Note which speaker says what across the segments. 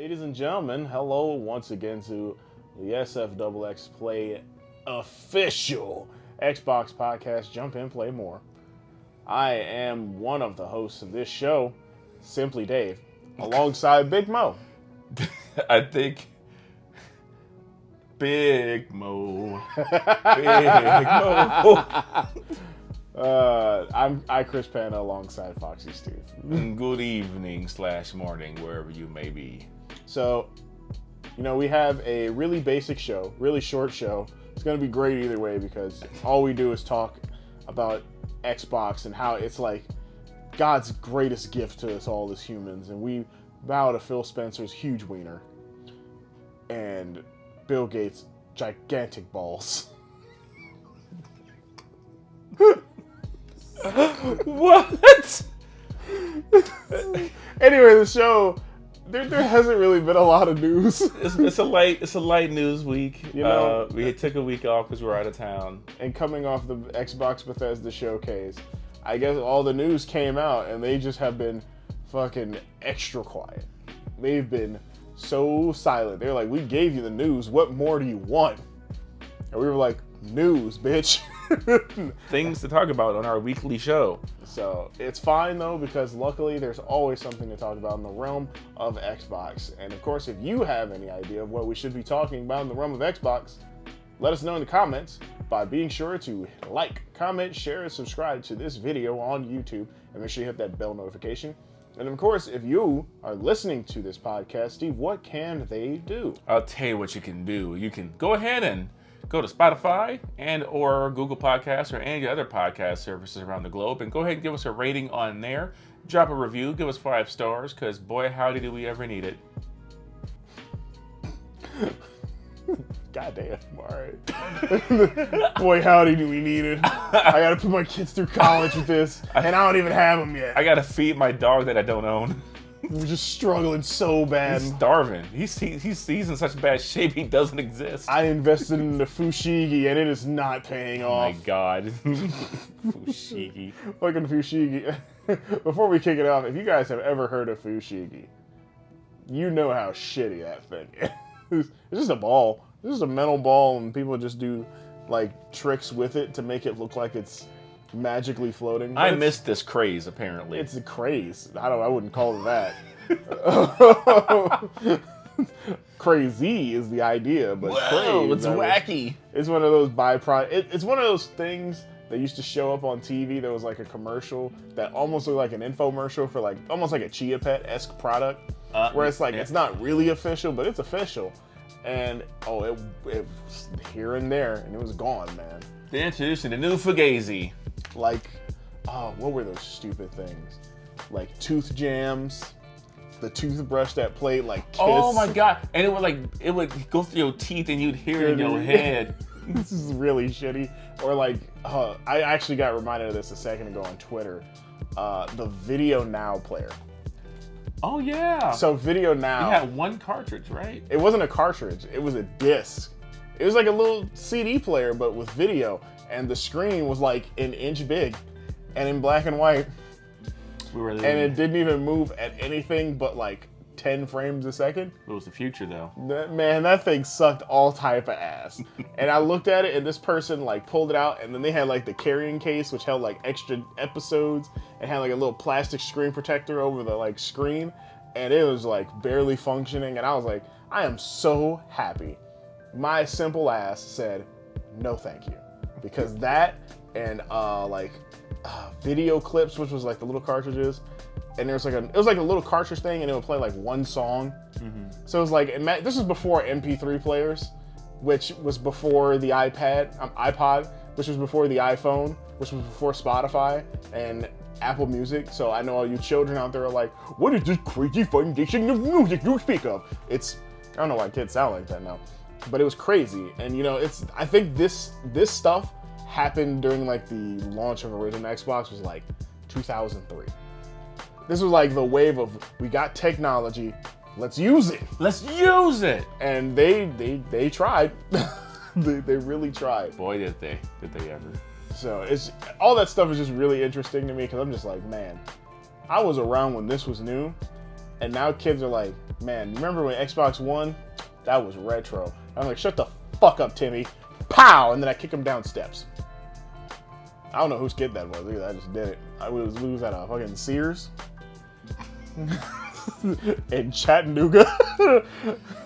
Speaker 1: Ladies and gentlemen, hello once again to the SFXX Play official Xbox podcast, Jump In, Play More. I am one of the hosts of this show, Simply Dave, alongside Big Mo.
Speaker 2: I think Big Mo. Big Mo.
Speaker 1: I'm iChrisPanda alongside Foxxy Steve.
Speaker 2: Good evening / morning, wherever you may be.
Speaker 1: So, we have a really basic show, really short show. It's going to be great either way because all we do is talk about Xbox and how it's like God's greatest gift to us all as humans. And we bow to Phil Spencer's huge wiener and Bill Gates' gigantic balls.
Speaker 2: What?
Speaker 1: Anyway, the show, there hasn't really been a lot of news.
Speaker 2: It's a light news week. We took a week off because we're out of town.
Speaker 1: And coming off the Xbox Bethesda showcase, I guess all the news came out and they just have been fucking extra quiet. They've been so silent. They're like, we gave you the news. What more do you want? And we were like, news, bitch.
Speaker 2: Things to talk about on our weekly show.
Speaker 1: So it's fine though, because luckily there's always something to talk about in the realm of Xbox. And of course, if you have any idea of what we should be talking about in the realm of Xbox, let us know in the comments by being sure to like, comment, share, and subscribe to this video on YouTube. And make sure you hit that bell notification. And of course, if you are listening to this podcast, Steve, what can they do?
Speaker 2: I'll tell you what you can do. You can go ahead and go to Spotify and or Google Podcasts or any other podcast services around the globe and go ahead and give us a rating on there. Drop a review, give us 5 stars, because boy, howdy do we ever need it.
Speaker 1: Goddamn, alright. Boy, howdy do we need it. I gotta put my kids through college with this, and I don't even have them yet.
Speaker 2: I gotta feed my dog that I don't own.
Speaker 1: We're just struggling so bad.
Speaker 2: He's starving. He's in such bad shape he doesn't exist.
Speaker 1: I invested in the Fushigi and it is not paying off.
Speaker 2: Oh my god. Fushigi.
Speaker 1: Fucking Fushigi. Before we kick it off, if you guys have ever heard of Fushigi, you know how shitty that thing is. It's just a ball. It's just a metal ball and people just do like tricks with it to make it look like it's magically floating.
Speaker 2: I missed this craze, apparently.
Speaker 1: It's a craze. I wouldn't call it that. Crazy is the idea, but craze.
Speaker 2: It's wacky.
Speaker 1: It's one of those it's one of those things that used to show up on TV. There was like a commercial that almost looked like an infomercial for like almost like a Chia Pet-esque product, where it's like it's not really official, but it's official. And it was here and there, and it was gone, man.
Speaker 2: They're introducing the new Fugazi.
Speaker 1: Like, what were those stupid things? Like tooth jams, the toothbrush that played like Kiss.
Speaker 2: Oh my god! And it would go through your teeth and you'd hear it in your head.
Speaker 1: This is really shitty. Or like, I actually got reminded of this a second ago on Twitter. The Video Now player.
Speaker 2: Oh yeah.
Speaker 1: So Video Now.
Speaker 2: You had one cartridge, right?
Speaker 1: It wasn't a cartridge. It was a disc. It was like a little CD player, but with video. And the screen was like an inch big and in black and white. And it didn't even move at anything but like 10 frames a second.
Speaker 2: It was the future though.
Speaker 1: Man, that thing sucked all type of ass. And I looked at it and this person like pulled it out and then they had like the carrying case which held like extra episodes and had like a little plastic screen protector over the like screen. And it was like barely functioning and I was like, I am so happy. My simple ass said, no thank you. Because that and video clips, which was like the little cartridges, and it was like a little cartridge thing, and it would play like one song. Mm-hmm. So it was like this was before MP3 players, which was before the iPod, which was before the iPhone, which was before Spotify and Apple Music. So I know all you children out there are like, what is this crazy foundation of music you speak of? I don't know why kids sound like that now. But it was crazy, and I think this stuff happened during like the launch of original Xbox was like 2003. This was like the wave of we got technology, let's use it.
Speaker 2: Let's use it.
Speaker 1: And they tried. they really tried.
Speaker 2: Boy, did they ever.
Speaker 1: So it's all that stuff is just really interesting to me because I'm just like, man, I was around when this was new, And now kids are like, man, remember when Xbox One? That was retro. I'm like, shut the fuck up, Timmy. Pow! And then I kick him down steps. I don't know whose kid that was either. I just did it. We was at a fucking Sears in Chattanooga.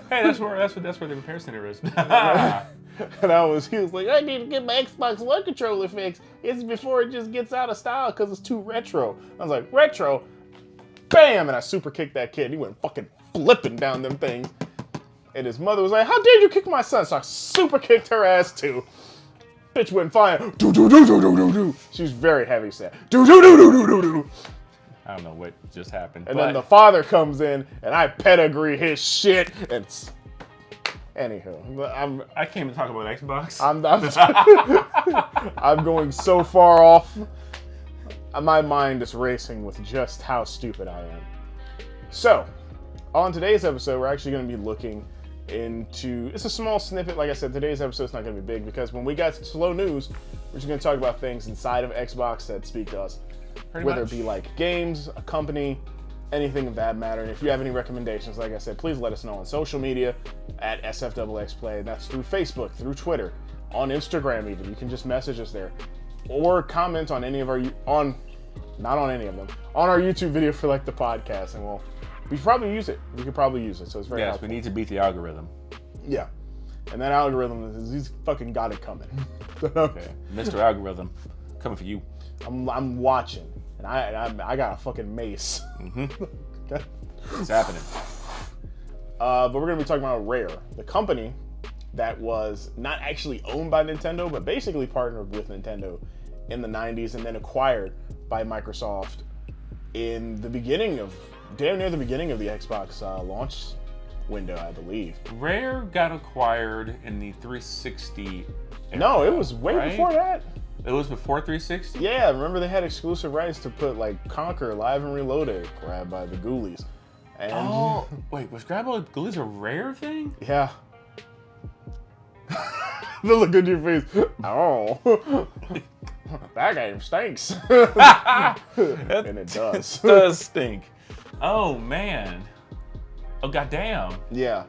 Speaker 2: Hey, that's where the repair center is.
Speaker 1: And he was like, I need to get my Xbox One controller fixed. It's before it just gets out of style because it's too retro. I was like, retro? Bam! And I super kicked that kid. He went fucking flipping down them things. And his mother was like, how dare you kick my son? So I super kicked her ass too. Bitch went flying. Do do do do do do do. She was very heavy set. Do do do do do do do.
Speaker 2: I don't know what just happened.
Speaker 1: And then the father comes in and I pedigree his shit. And anywho,
Speaker 2: I came to talk about Xbox.
Speaker 1: I'm going so far off. My mind is racing with just how stupid I am. So, on today's episode, we're actually going to be looking into, it's a small snippet. Like I said, today's episode's not going to be big because when we got slow news, we're just going to talk about things inside of Xbox that speak to us. Whether it be like games, a company, anything of that matter. And if you have any recommendations, like I said, please let us know on social media at SFXXplay. That's through Facebook, through Twitter, on Instagram even. You can just message us there. Or comment on any of our, not on any of them, on our YouTube video for like the podcast, and we could probably use it. So it's very helpful.
Speaker 2: We need to beat the algorithm.
Speaker 1: Yeah. And that algorithm, he's fucking got it coming.
Speaker 2: Okay. Mr. Algorithm, coming for you.
Speaker 1: I'm watching, and I got a fucking mace.
Speaker 2: Mm-hmm. It's happening.
Speaker 1: But we're going to be talking about Rare, the company that was not actually owned by Nintendo, but basically partnered with Nintendo in the 90s and then acquired by Microsoft in the beginning of, damn near the beginning of the Xbox launch window, I believe.
Speaker 2: Rare got acquired in the 360 era,
Speaker 1: No, it was way before that.
Speaker 2: It was before 360?
Speaker 1: Yeah, remember they had exclusive rights to put like Conquer, Live and Reloaded, grabbed by the Ghoulies. And
Speaker 2: wait, was Grab by the Ghoulies a Rare thing?
Speaker 1: Yeah. The look at your face. Oh. That game stinks. And it does.
Speaker 2: It does stink. Oh, man. Oh, goddamn.
Speaker 1: Yeah.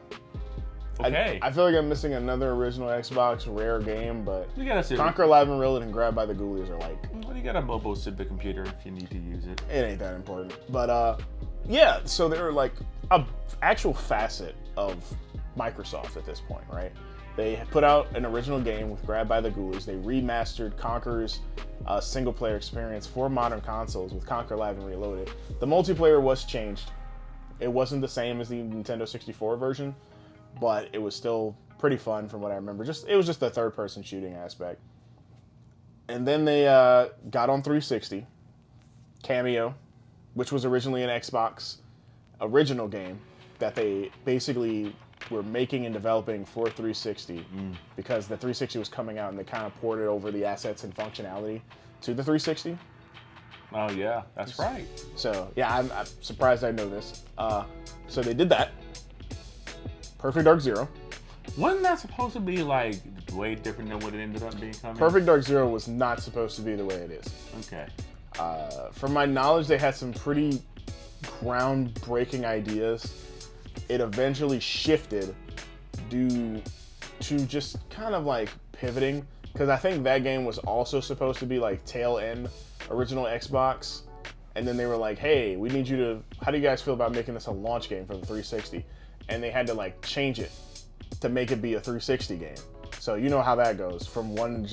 Speaker 2: Okay.
Speaker 1: I feel like I'm missing another original Xbox Rare game, but
Speaker 2: You gotta
Speaker 1: Conquer, Live and Reloaded and Grab by the Ghoulies are like...
Speaker 2: Well, you got a mobile supercomputer if you need to use it.
Speaker 1: It ain't that important. But, yeah, so they're like a actual facet of Microsoft at this point, right? They put out an original game with Grab by the Ghoulies. They remastered Conquer's single-player experience for modern consoles with Conquer Live and Reloaded. The multiplayer was changed. It wasn't the same as the Nintendo 64 version, but it was still pretty fun from what I remember. It was just the third-person shooting aspect. And then they got on 360, Cameo, which was originally an Xbox original game that they basically were making and developing for 360 because the 360 was coming out and they kind of ported over the assets and functionality to the 360.
Speaker 2: Oh, yeah, that's right.
Speaker 1: So, yeah, I'm surprised I know this. So they did that. Perfect Dark Zero.
Speaker 2: Wasn't that supposed to be, like, way different than what it ended up becoming?
Speaker 1: Perfect Dark Zero was not supposed to be the way it is.
Speaker 2: Okay.
Speaker 1: From my knowledge, they had some pretty groundbreaking ideas. It eventually shifted due to just kind of like pivoting, because I think that game was also supposed to be like tail end original Xbox, and then they were like, hey, we need you to, how do you guys feel about making this a launch game for the 360? And they had to like change it to make it be a 360 game. So you know how that goes from one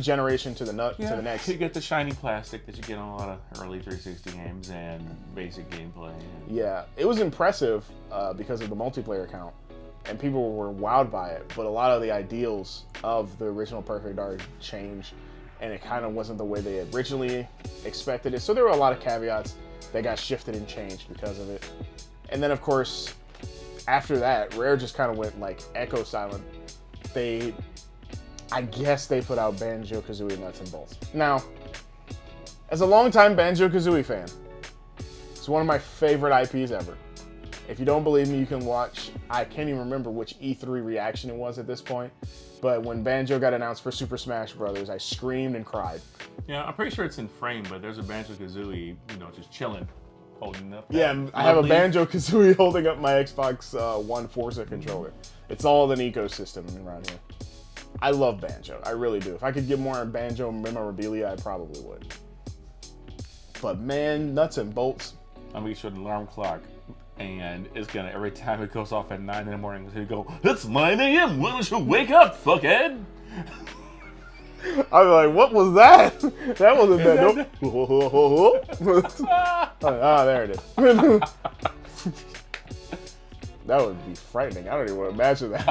Speaker 1: generation to the next.
Speaker 2: You get the shiny plastic that you get on a lot of early 360 games and basic gameplay.
Speaker 1: Yeah, it was impressive because of the multiplayer count, and people were wowed by it. But a lot of the ideals of the original Perfect Dark changed, and it kind of wasn't the way they originally expected it. So there were a lot of caveats that got shifted and changed because of it. And then, of course, after that, Rare just kind of went like echo silent. I guess they put out Banjo-Kazooie Nuts and Bolts. Now, as a longtime Banjo-Kazooie fan, it's one of my favorite IPs ever. If you don't believe me, you can watch, I can't even remember which E3 reaction it was at this point, but when Banjo got announced for Super Smash Bros., I screamed and cried.
Speaker 2: Yeah, I'm pretty sure it's in frame, but there's a Banjo-Kazooie, just chilling holding up.
Speaker 1: Yeah, I have a Banjo-Kazooie holding up my Xbox One Forza controller. It's all an ecosystem around here. I love Banjo. I really do. If I could get more Banjo memorabilia, I probably would. But man, nuts and bolts.
Speaker 2: I'm gonna sure the alarm clock, and it's gonna, every time it goes off at 9 in the morning, it's gonna go, it's 9 a.m. Why don't you wake up, fuckhead?
Speaker 1: I'm like, what was that? That wasn't bad. Nope. Ah, there it is. That would be frightening. I don't even want to imagine that.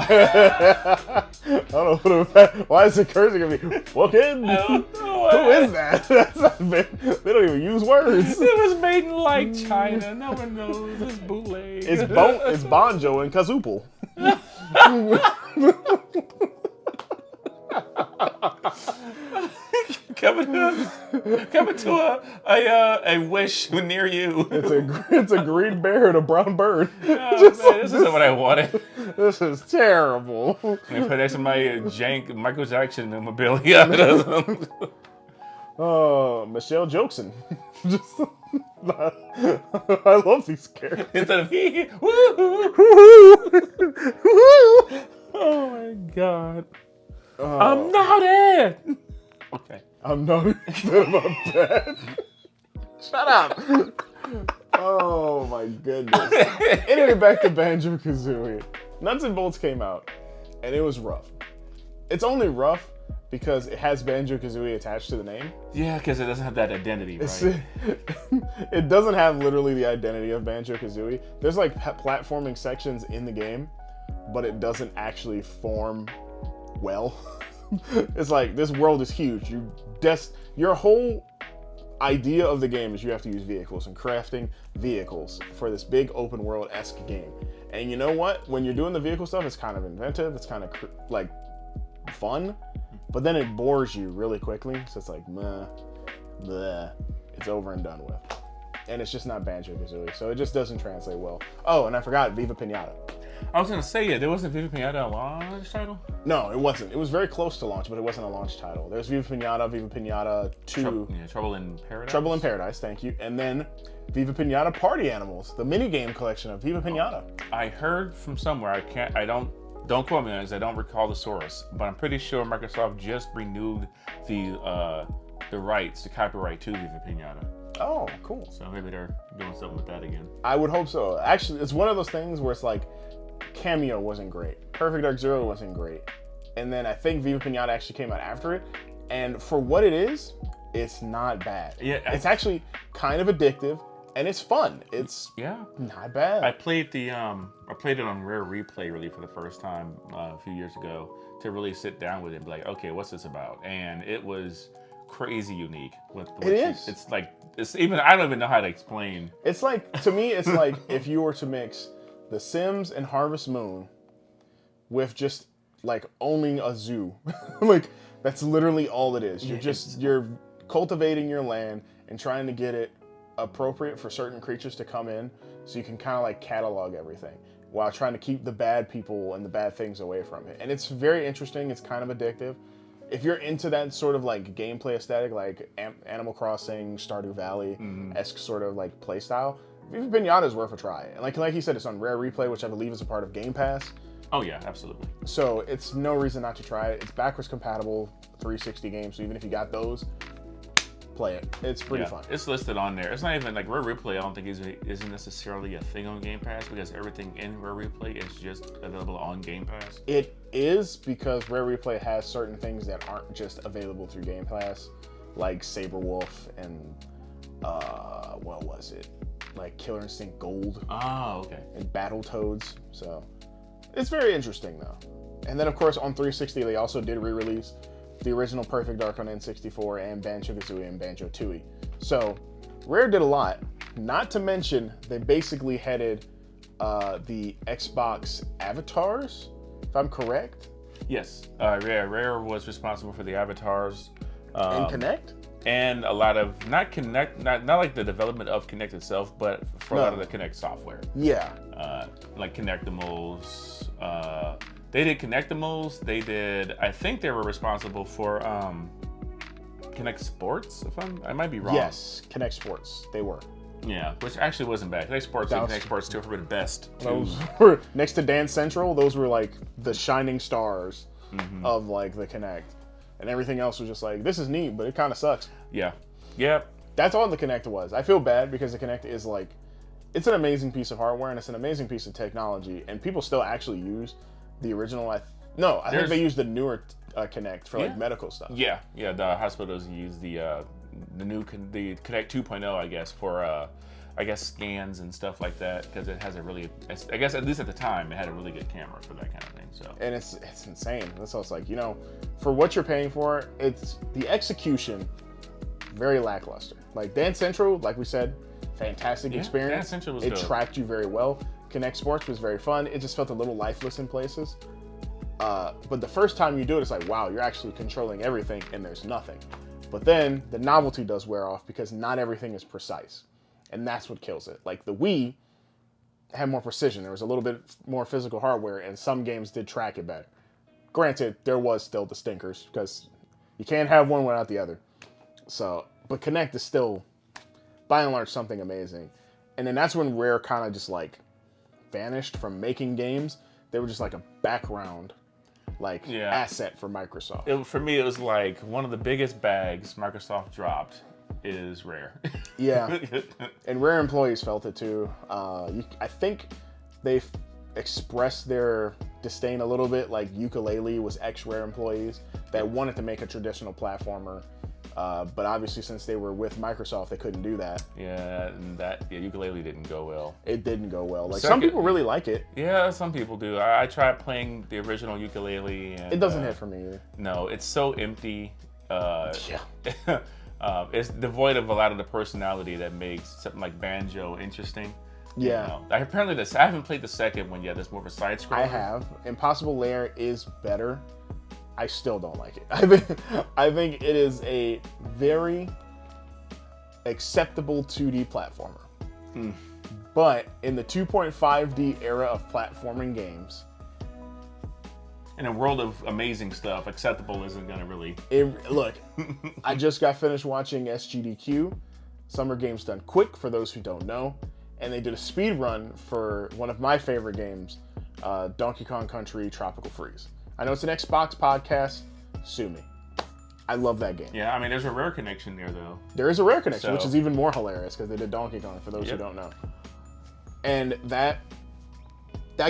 Speaker 1: I don't know why is it cursing at me? Fucking. Who is that? That's not, they don't even use words.
Speaker 2: It was made in like China. No one knows. It's bootleg.
Speaker 1: It's Bonjo and Kazoople.
Speaker 2: Coming to a wish near you.
Speaker 1: It's a green bear and a brown bird.
Speaker 2: Oh, man, this isn't what I wanted.
Speaker 1: This is terrible.
Speaker 2: I put next to my jank Michael Jackson memorabilia.
Speaker 1: Oh, Michelle Jackson. Just, I love these characters.
Speaker 2: Instead of oh my god. I'm not it. Okay.
Speaker 1: I'm not upset about that. Shut up. Oh my goodness. Anyway, back to Banjo-Kazooie. Nuts and Bolts came out, and it was rough. It's only rough because it has Banjo-Kazooie attached to the name.
Speaker 2: Yeah, because it doesn't have that identity, right?
Speaker 1: It doesn't have literally the identity of Banjo-Kazooie. There's like platforming sections in the game, but it doesn't actually form well. It's like, this world is huge. Your whole idea of the game is you have to use vehicles and crafting vehicles for this big open world-esque game. And you know what? When you're doing the vehicle stuff, it's kind of inventive. It's kind of like fun, but then it bores you really quickly. So it's like, meh, bleh. It's over and done with. And it's just not Banjo-Kazooie, so it just doesn't translate well. Oh, and I forgot Viva Pinata.
Speaker 2: I was gonna say, yeah, there wasn't Viva Pinata a launch title?
Speaker 1: No, it wasn't. It was very close to launch, but it wasn't a launch title. There's Viva Pinata 2.
Speaker 2: Trouble in Paradise?
Speaker 1: Trouble in Paradise, thank you. And then Viva Pinata Party Animals, the minigame collection of Viva Pinata.
Speaker 2: I heard from somewhere, don't quote me on this, I don't recall the source, but I'm pretty sure Microsoft just renewed the rights, the copyright to Viva Pinata.
Speaker 1: Oh, cool.
Speaker 2: So maybe they're doing something with that again.
Speaker 1: I would hope so. Actually, it's one of those things where it's like, Cameo wasn't great. Perfect Dark Zero wasn't great. And then I think Viva Pinata actually came out after it. And for what it is, it's not bad.
Speaker 2: Yeah,
Speaker 1: it's actually kind of addictive, and it's fun. It's not bad.
Speaker 2: I played it on Rare Replay really for the first time a few years ago to really sit down with it and be like, okay, what's this about? And it was crazy unique.
Speaker 1: It is.
Speaker 2: It's like, I don't even know how to explain.
Speaker 1: It's like, to me, it's like if you were to mix The Sims and Harvest Moon with just like owning a zoo. Like, that's literally all it is. You're cultivating your land and trying to get it appropriate for certain creatures to come in, so you can kind of like catalog everything while trying to keep the bad people and the bad things away from it. And it's very interesting. It's kind of addictive. If you're into that sort of like gameplay aesthetic, like Animal Crossing, Stardew Valley-esque sort of like play style, Viva Pinata is worth a try. And like you said, it's on Rare Replay, which I believe is a part of Game Pass.
Speaker 2: Oh yeah, absolutely.
Speaker 1: So it's no reason not to try it. It's backwards compatible 360 games, so even if you got those, play it. It's pretty fun.
Speaker 2: It's listed on there. It's not even like Rare Replay. I don't think isn't necessarily a thing on Game Pass, because everything in Rare Replay is just available on Game Pass.
Speaker 1: It is, because Rare Replay has certain things that aren't just available through Game Pass, like Saberwolf and what was it? Like Killer Instinct Gold.
Speaker 2: Oh, okay.
Speaker 1: And Battletoads. So it's very interesting though. And then of course on 360 they also did re-release the original Perfect Dark on N64 and Banjo-Kazooie and Banjo-Tooie. So Rare did a lot. Not to mention they basically headed the Xbox avatars, if I'm correct.
Speaker 2: Yes. Rare was responsible for the avatars.
Speaker 1: And Kinect?
Speaker 2: And a lot of, not like the development of Kinect itself, but for a lot of the Kinect software.
Speaker 1: Yeah.
Speaker 2: Like Kinectimals. They did Kinectimals. I think they were responsible for Kinect Sports, I might be wrong.
Speaker 1: Yes, Kinect Sports. They were.
Speaker 2: Yeah, which actually wasn't bad. Kinect Sports and Kinect Sports 2 were the best.
Speaker 1: Those were, next to Dance Central, those were like the shining stars of like the Kinect. And everything else was just like, this is neat, but it kind of sucks.
Speaker 2: Yeah. Yep.
Speaker 1: That's all the Kinect was. I feel bad because the Kinect is like, it's an amazing piece of hardware and it's an amazing piece of technology. And people still actually use the original. I think they use the newer Kinect for like medical stuff.
Speaker 2: Yeah. Yeah. The hospitals use the Kinect 2.0, I guess, for scans and stuff like that, because it has a really, I guess at least at the time, it had a really good camera for that kind of thing. So. And
Speaker 1: it's insane. That's all it's like, for what you're paying for, it's the execution, very lackluster. Like Dance Central, like we said, fantastic experience.
Speaker 2: Dance Central was
Speaker 1: It
Speaker 2: dope.
Speaker 1: tracked you very well. Kinect Sports was very fun. It just felt a little lifeless in places. But the first time you do it, it's like, wow, you're actually controlling everything and there's nothing. But then the novelty does wear off because not everything is precise. And that's what kills it. Like the Wii had more precision. There was a little bit more physical hardware and some games did track it better. Granted, there was still the stinkers because you can't have one without the other. So, but Kinect is still, by and large, something amazing. And then that's when Rare kind of just like vanished from making games. They were just like a background asset for Microsoft.
Speaker 2: For me, it was like one of the biggest bags Microsoft dropped is Rare.
Speaker 1: Yeah, and Rare employees felt it too. I think they expressed their disdain a little bit. Like Yooka-Laylee was ex-Rare employees that wanted to make a traditional platformer, but obviously since they were with Microsoft, they couldn't do that.
Speaker 2: Yeah, and Yooka-Laylee didn't go well.
Speaker 1: It didn't go well. Like some people really like it.
Speaker 2: Yeah, some people do. I tried playing the original Yooka-Laylee, and
Speaker 1: it doesn't hit for me either. No,
Speaker 2: it's so empty. It's devoid of a lot of the personality that makes something like Banjo interesting.
Speaker 1: Yeah.
Speaker 2: I haven't played the second one yet. That's more of a side scroller.
Speaker 1: I have. Impossible Lair is better. I still don't like it. I think it is a very acceptable 2D platformer. But in the 2.5D era of platforming games,
Speaker 2: in a world of amazing stuff, acceptable isn't gonna really.
Speaker 1: Look, I just got finished watching SGDQ, Summer Games Done Quick, for those who don't know, and they did a speed run for one of my favorite games, Donkey Kong Country Tropical Freeze. I know it's an Xbox podcast. Sue me. I love that game.
Speaker 2: Yeah, I mean, there's a Rare connection there, though.
Speaker 1: There is a Rare connection, which is even more hilarious because they did Donkey Kong, for those who don't know. And that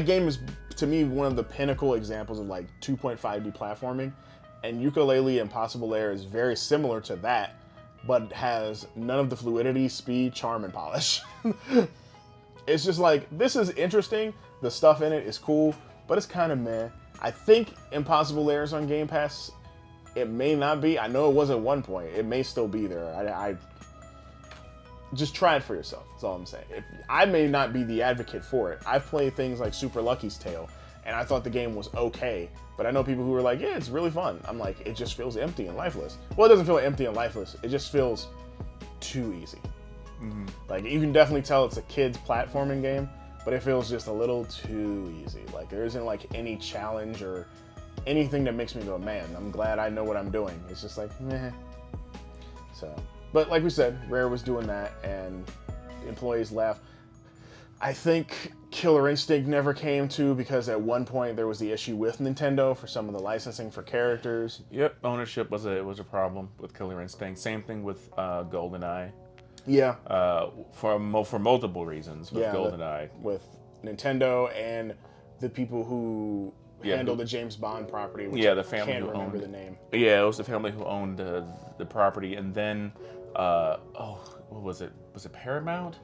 Speaker 1: game is, to me, one of the pinnacle examples of like 2.5D platforming. And Yooka-Laylee Impossible Lair is very similar to that, but has none of the fluidity, speed, charm, and polish. It's just like, this is interesting. The stuff in it is cool, but it's kind of meh. I think Impossible Lair is on Game Pass. It may not be. I know it was at one point. It may still be there. I just try it for yourself. That's all I'm saying. I may not be the advocate for it. I've played things like Super Lucky's Tale, and I thought the game was okay. But I know people who are like, yeah, it's really fun. I'm like, it just feels empty and lifeless. Well, it doesn't feel empty and lifeless. It just feels too easy. Like, you can definitely tell it's a kid's platforming game, but it feels just a little too easy. Like, there isn't like any challenge or anything that makes me go, man, I'm glad I know what I'm doing. It's just like, meh. So, but like we said, Rare was doing that and employees left. I think Killer Instinct never came to because at one point there was the issue with Nintendo for some of the licensing for characters.
Speaker 2: Yep, ownership was a problem with Killer Instinct. Same thing with GoldenEye.
Speaker 1: Yeah.
Speaker 2: For multiple reasons with GoldenEye.
Speaker 1: With Nintendo and the people who handle the James Bond property. Which
Speaker 2: the family
Speaker 1: I can't
Speaker 2: who
Speaker 1: remember
Speaker 2: owned
Speaker 1: the name.
Speaker 2: Yeah, it was the family who owned the property, and then what was it? Was it Paramount?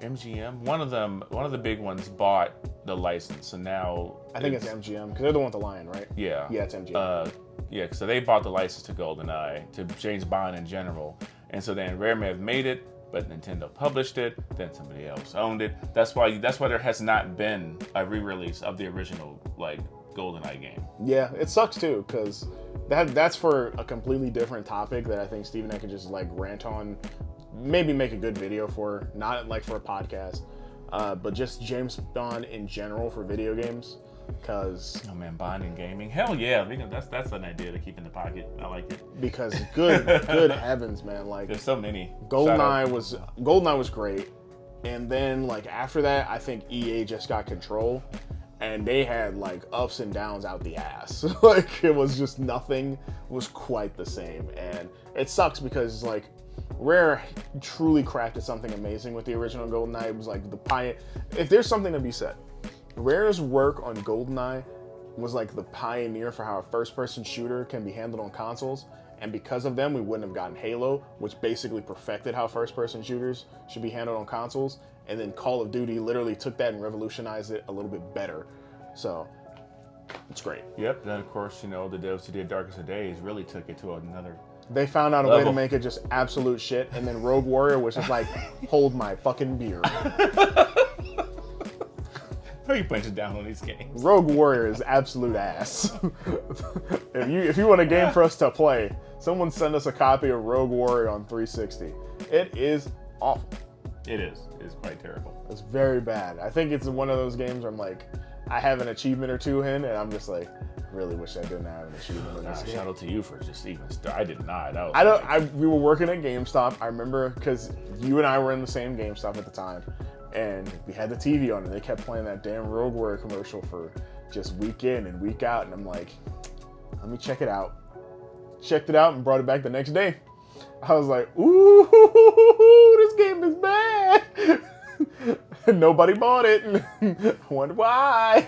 Speaker 2: MGM? One of the big ones bought the license, and now
Speaker 1: I think it's MGM because they're the one with the lion, right?
Speaker 2: Yeah.
Speaker 1: Yeah, it's MGM.
Speaker 2: So they bought the license to GoldenEye, to James Bond in general, and so then Rare may have made it, but Nintendo published it, then somebody else owned it. That's why there has not been a re-release of the original like GoldenEye game.
Speaker 1: Yeah, it sucks too because that's for a completely different topic that I think Steve and I could just like rant on, maybe make a good video for, not like for a podcast, but just James Bond in general for video games. Because
Speaker 2: Oh man, bonding gaming. Hell yeah, that's an idea to keep in the pocket. I like it.
Speaker 1: because good heavens, man, like
Speaker 2: There's so many.
Speaker 1: Goldeneye was great, and then like after that, I think EA just got control, and they had like ups and downs out the ass. Like it was just nothing was quite the same, and it sucks because like Rare truly crafted something amazing with the original Goldeneye. It was like the pioneer. If there's something to be said, Rare's work on Goldeneye was like the pioneer for how a first-person shooter can be handled on consoles, and because of them, we wouldn't have gotten Halo, which basically perfected how first-person shooters should be handled on consoles, and then Call of Duty literally took that and revolutionized it a little bit better. So, it's great.
Speaker 2: Yep, then of course, the devs who did Darkest of Days really took it to another
Speaker 1: They found out a
Speaker 2: level.
Speaker 1: way to make it just absolute shit, and then Rogue Warrior was just like, hold my fucking beer.
Speaker 2: How are you punching down on these games?
Speaker 1: Rogue Warrior is absolute ass. if you want a game for us to play, someone send us a copy of Rogue Warrior on 360. It is awful.
Speaker 2: It is. It's quite terrible.
Speaker 1: It's very bad. I think it's one of those games where I'm like, I have an achievement or two in, and I'm just like, really wish I didn't have an achievement in this game.
Speaker 2: Shout out to you for just even I did not. That was
Speaker 1: We were working at GameStop. I remember because you and I were in the same GameStop at the time, and we had the TV on, and they kept playing that damn Rogue Warrior commercial for just week in and week out, and I'm like, let me check it out. Checked it out and brought it back the next day. I was like, ooh, this game is bad. Nobody bought it. I wonder why.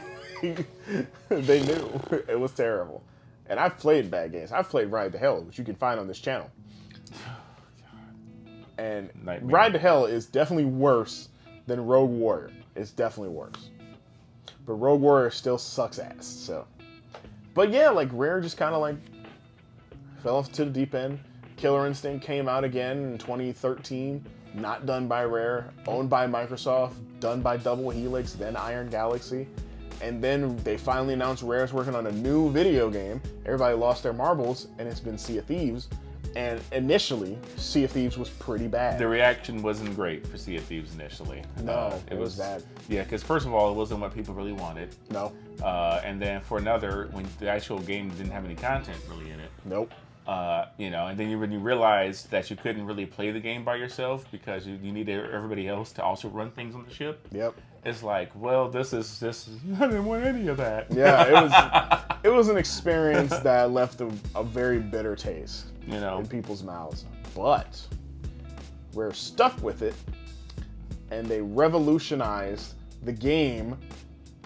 Speaker 1: They knew. It was terrible. And I've played bad games. I've played Ride to Hell, which you can find on this channel. And
Speaker 2: Nightmare.
Speaker 1: Ride to Hell is definitely worse than Rogue Warrior. It's definitely worse. But Rogue Warrior still sucks ass, so. But yeah, like Rare just kind of like fell off to the deep end. Killer Instinct came out again in 2013. Not done by Rare, owned by Microsoft, done by Double Helix, then Iron Galaxy. And then they finally announced Rare's working on a new video game. Everybody lost their marbles, and it's been Sea of Thieves. And initially, Sea of Thieves was pretty bad.
Speaker 2: The reaction wasn't great for Sea of Thieves initially.
Speaker 1: No, it was bad.
Speaker 2: Yeah, because first of all, it wasn't what people really wanted.
Speaker 1: No.
Speaker 2: And then for another, when the actual game didn't have any content really in it.
Speaker 1: Nope.
Speaker 2: And then when you realize that you couldn't really play the game by yourself because you needed everybody else to also run things on the ship.
Speaker 1: Yep.
Speaker 2: It's like, well, this is I didn't want any of that.
Speaker 1: Yeah, it was an experience that left a very bitter taste in people's mouths. But we're stuck with it, and they revolutionized the game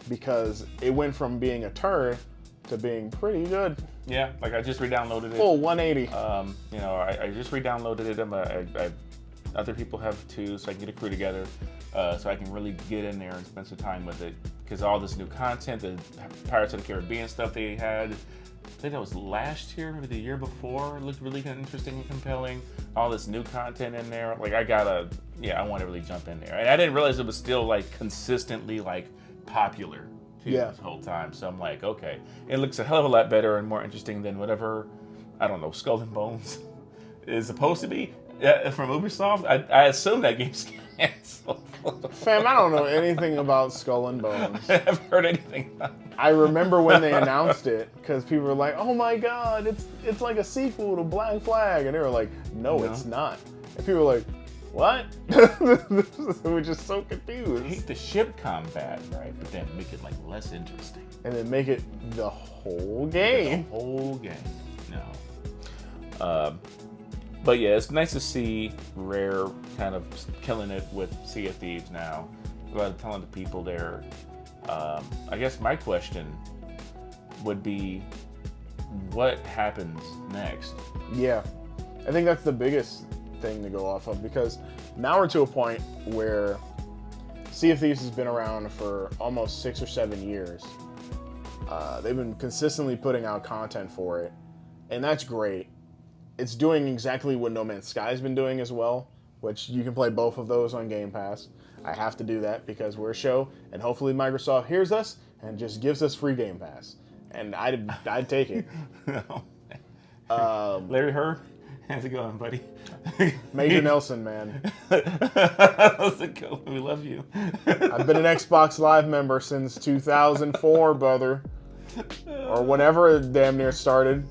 Speaker 1: because it went from being a turd to being pretty good.
Speaker 2: Yeah, like I just re-downloaded it.
Speaker 1: Full 180.
Speaker 2: I just re-downloaded it. Other people have too, so I can get a crew together, so I can really get in there and spend some time with it. Because all this new content, the Pirates of the Caribbean stuff they had, I think that was last year, maybe the year before, it looked really interesting and compelling. All this new content in there, like I want to really jump in there. And I didn't realize it was still like consistently like popular. This whole time. So I'm like, okay, it looks a hell of a lot better and more interesting than whatever, I don't know, Skull and Bones is supposed to be from Ubisoft. I assume that game's canceled.
Speaker 1: Fam, I don't know anything about Skull and Bones.
Speaker 2: I haven't heard anything about it.
Speaker 1: I remember when they announced it because people were like, oh my god, it's like a sequel to Black Flag. And they were like, no, it's not. And people were like, what? We're just so confused.
Speaker 2: Hate the ship combat, right? But then make it like less interesting.
Speaker 1: And then make it the whole game.
Speaker 2: The whole game. No. But yeah, it's nice to see Rare kind of killing it with Sea of Thieves now. A lot of talented people there. I guess my question would be, what happens next?
Speaker 1: Yeah, I think that's the biggest thing to go off of, because now we're to a point where Sea of Thieves has been around for almost 6 or 7 years. They've been consistently putting out content for it, and that's great. It's doing exactly what No Man's Sky has been doing as well, which you can play both of those on Game Pass. I have to do that because we're a show, and hopefully Microsoft hears us and just gives us free Game Pass, and I'd take it.
Speaker 2: Larry Herb How's it going, buddy?
Speaker 1: Major Nelson, man.
Speaker 2: How's it going? We love you.
Speaker 1: I've been an Xbox Live member since 2004, brother. Or whenever it damn near started.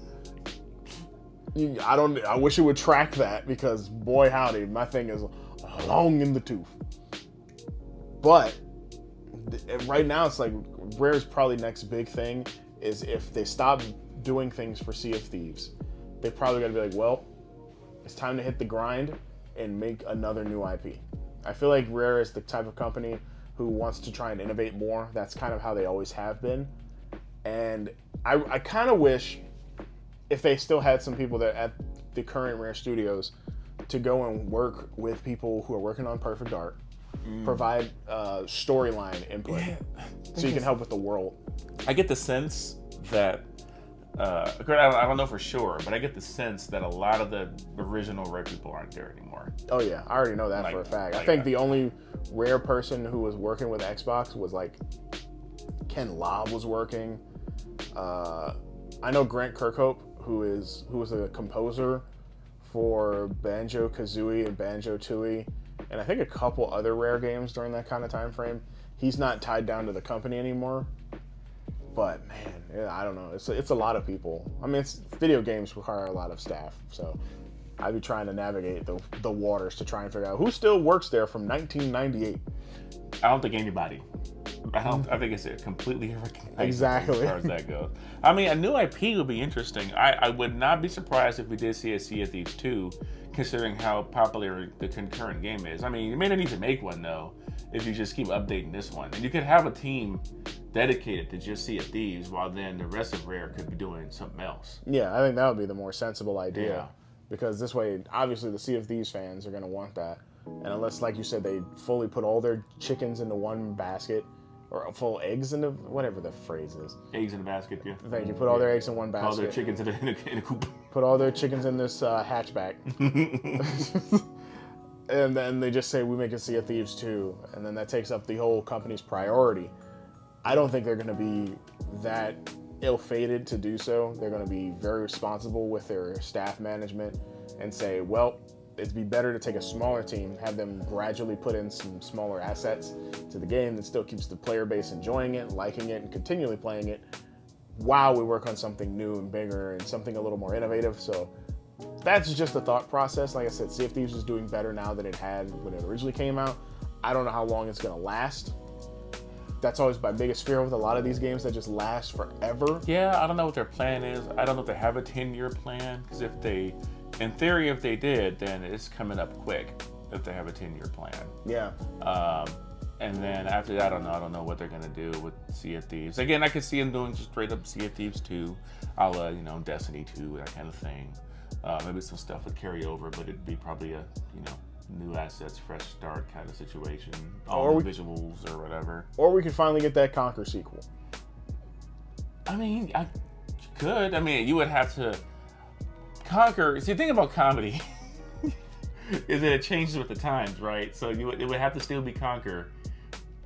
Speaker 1: I wish it would track that because, boy howdy, my thing is long in the tooth. But right now, it's like Rare's probably next big thing is if they stop doing things for Sea of Thieves, they probably got to be like, well, it's time to hit the grind and make another new IP. I feel like Rare is the type of company who wants to try and innovate more. That's kind of how they always have been. And I kind of wish if they still had some people that at the current Rare Studios to go and work with people who are working on Perfect Art, provide storyline input so you can help with the world.
Speaker 2: I get the sense that, I don't know for sure, but I get the sense that a lot of the original Rare people aren't there anymore.
Speaker 1: Oh yeah, I already know that for a fact. I think the only Rare person who was working with Xbox was like Ken Lobb was working. I know Grant Kirkhope, who was a composer for Banjo-Kazooie and Banjo-Tooie, and I think a couple other Rare games during that kind of time frame. He's not tied down to the company anymore. But man, I don't know. It's a lot of people. I mean, video games require a lot of staff, so I'd be trying to navigate the waters to try and figure out who still works there from 1998.
Speaker 2: I don't think anybody. I think it's a completely irrecognizable
Speaker 1: Exactly.
Speaker 2: as far as that goes. I mean, a new IP would be interesting. I would not be surprised if we did see a Sea of Thieves 2, considering how popular the concurrent game is. I mean, you may not need to make one, though, if you just keep updating this one. And you could have a team dedicated to just Sea of Thieves, while then the rest of Rare could be doing something else.
Speaker 1: Yeah, I think that would be the more sensible idea.
Speaker 2: Yeah.
Speaker 1: Because this way, obviously, the Sea of Thieves fans are going to want that. And unless, like you said, they fully put all their chickens into one basket, or full eggs into whatever the phrase is.
Speaker 2: Eggs in a basket, yeah.
Speaker 1: Thank you. Put all their eggs in one basket.
Speaker 2: All their chickens in a coop.
Speaker 1: Put all their chickens in this hatchback. And then they just say, we make a Sea of Thieves 2. And then that takes up the whole company's priority. I don't think they're going to be that ill-fated to do so. They're going to be very responsible with their staff management and say, well, it'd be better to take a smaller team, have them gradually put in some smaller assets to the game that still keeps the player base enjoying it, liking it, and continually playing it while we work on something new and bigger and something a little more innovative. So that's just the thought process. Like I said, Sea of Thieves is doing better now than it had when it originally came out. I don't know how long it's going to last. That's always my biggest fear with a lot of these games that just last forever.
Speaker 2: Yeah, I don't know what their plan is. I don't know if they have a 10-year plan, because in theory, if they did, then it's coming up quick if they have a 10-year plan.
Speaker 1: Yeah.
Speaker 2: And then after that, I don't know what they're going to do with Sea of Thieves. Again, I could see them doing just straight up Sea of Thieves 2, a la, Destiny 2, that kind of thing. Maybe some stuff would carry over, but it'd be probably a, new assets, fresh start kind of situation. All the visuals or whatever.
Speaker 1: Or we could finally get that Conquer sequel.
Speaker 2: I mean, you could. I mean, you would have to... Conquer. See, the thing about comedy is that it changes with the times, right? So it would have to still be Conquer,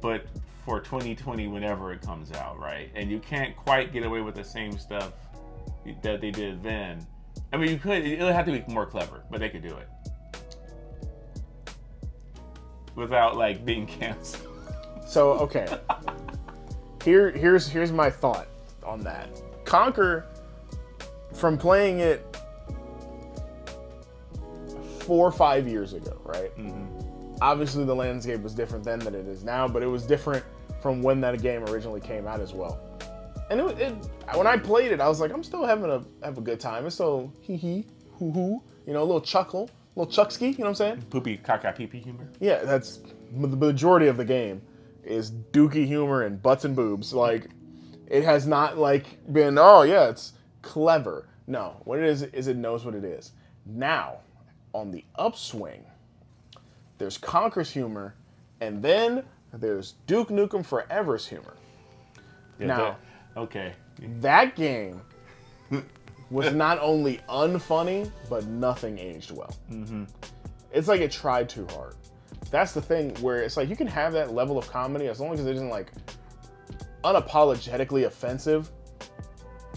Speaker 2: but for 2020, whenever it comes out, right? And you can't quite get away with the same stuff that they did then. I mean, you could. It would have to be more clever, but they could do it without being canceled.
Speaker 1: So okay, here's my thought on that. Conquer, from playing it 4 or 5 years ago, right? Mm-hmm. Obviously, the landscape was different then than it is now, but it was different from when that game originally came out as well. And when I played it, I was like, I'm still having a good time. It's so hee hoo hoo, a little chuckle, a little chuckski, you know what I'm saying?
Speaker 2: Poopy caca pee pee humor.
Speaker 1: Yeah, that's the majority of the game is dookie humor and butts and boobs. It has not been, oh yeah, it's clever. No, what it is it knows what it is. Now, on the upswing, there's Conker's humor, and then there's Duke Nukem Forever's humor.
Speaker 2: Yeah,
Speaker 1: now,
Speaker 2: okay,
Speaker 1: that game was not only unfunny, but nothing aged well. Mm-hmm. It's like it tried too hard. That's the thing where it's you can have that level of comedy as long as it isn't unapologetically offensive.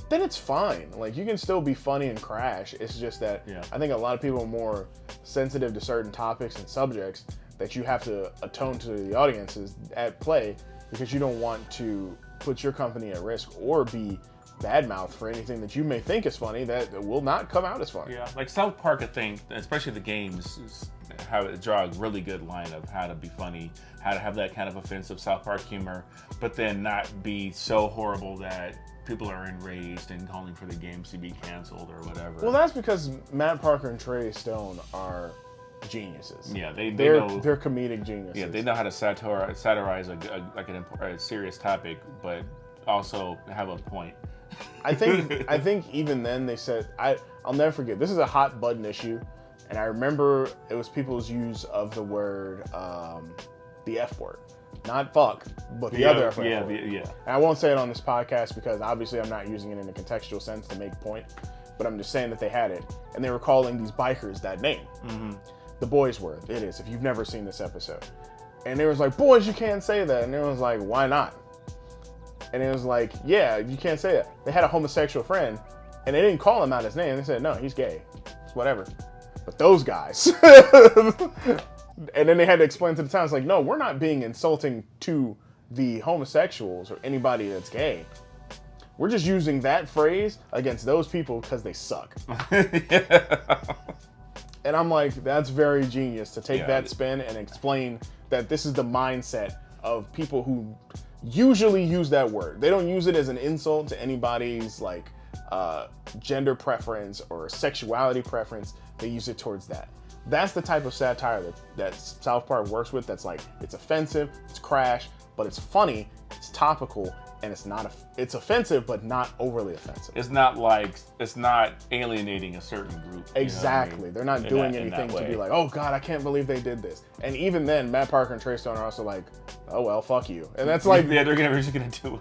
Speaker 1: then it's fine. Like, you can still be funny and crash. It's just that I think a lot of people are more sensitive to certain topics and subjects that you have to atone to the audiences at play, because you don't want to put your company at risk or be badmouth for anything that you may think is funny that will not come out as funny.
Speaker 2: Yeah, like South Park, I think, especially the games, how it draw a really good line of how to be funny, how to have that kind of offensive South Park humor, but then not be so horrible that people are enraged and calling for the games to be canceled or whatever.
Speaker 1: Well, that's because Matt Parker and Trey Stone are geniuses.
Speaker 2: Yeah, they're
Speaker 1: comedic geniuses.
Speaker 2: Yeah, they know how to satirize a serious topic, but also have a point.
Speaker 1: I think even then they said, I'll never forget, this is a hot button issue, and I remember it was people's use of the word, the F word. Not fuck, but the other F word.
Speaker 2: Yeah.
Speaker 1: And I won't say it on this podcast because obviously I'm not using it in a contextual sense to make a point, but I'm just saying that they had it, and they were calling these bikers that name. Mm-hmm. The boys were, it is, if you've never seen this episode. And they was like, boys, you can't say that. And it was like, why not? And it was like, yeah, you can't say that. They had a homosexual friend, and they didn't call him out his name. They said, no, he's gay. It's whatever. But those guys. And then they had to explain to the town, it's like, no, we're not being insulting to the homosexuals or anybody that's gay. We're just using that phrase against those people because they suck. And I'm like, that's very genius to take that spin and explain that this is the mindset of people who usually use that word. They don't use it as an insult to anybody's like gender preference or sexuality preference. They use it towards that. That's the type of satire that South Park works with. That's like, it's offensive, it's crash, but it's funny, it's topical, and it's offensive, but not overly offensive.
Speaker 2: It's not alienating a certain group.
Speaker 1: Exactly. I mean? They're not doing anything to be like, oh God, I can't believe they did this. And even then, Matt Parker and Trey Stone are also like, oh well, fuck you. And that's like,
Speaker 2: they're gonna
Speaker 1: do